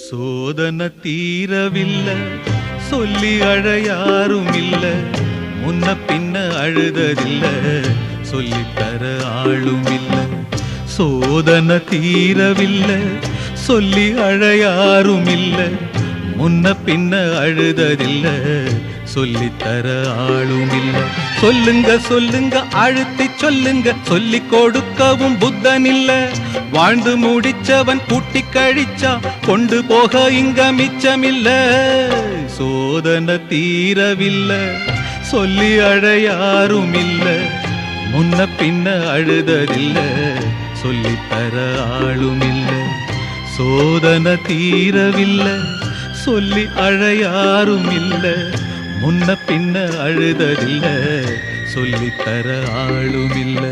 சோதனை தீரவில்ல சொல்லி அழ யாரும் இல்ல, முன்ன பின்ன அழுததில்ல சொல்லித்தர ஆளும் இல்ல. சோதனை தீரவில்ல சொல்லி அழ யாரும் இல்ல, முன்ன பின்ன அழுததில்ல சொல்லித்தர ஆளும் இல்ல. சொல்லுங்க சொல்லுங்க அழுத்தி சொல்லுங்க, சொல்லி கொடுக்கவும் புத்தன் இல்ல. வாழ்ந்து முடிச்சவன் கூட்டி கழிச்சா கொண்டு போக இங்க மிச்சமில்ல. சோதனை தீரவில்லை சொல்லி அழ யாரும் இல்ல, முன்ன பின்ன அழுததில்ல சொல்லித்தர ஆளும் இல்ல. சோதனை தீரவில்லை சொல்லி அழ யாரும் இல்ல, முன்ன பின்ன அழுததில்ல சொல்லித்தர ஆளும் இல்ல.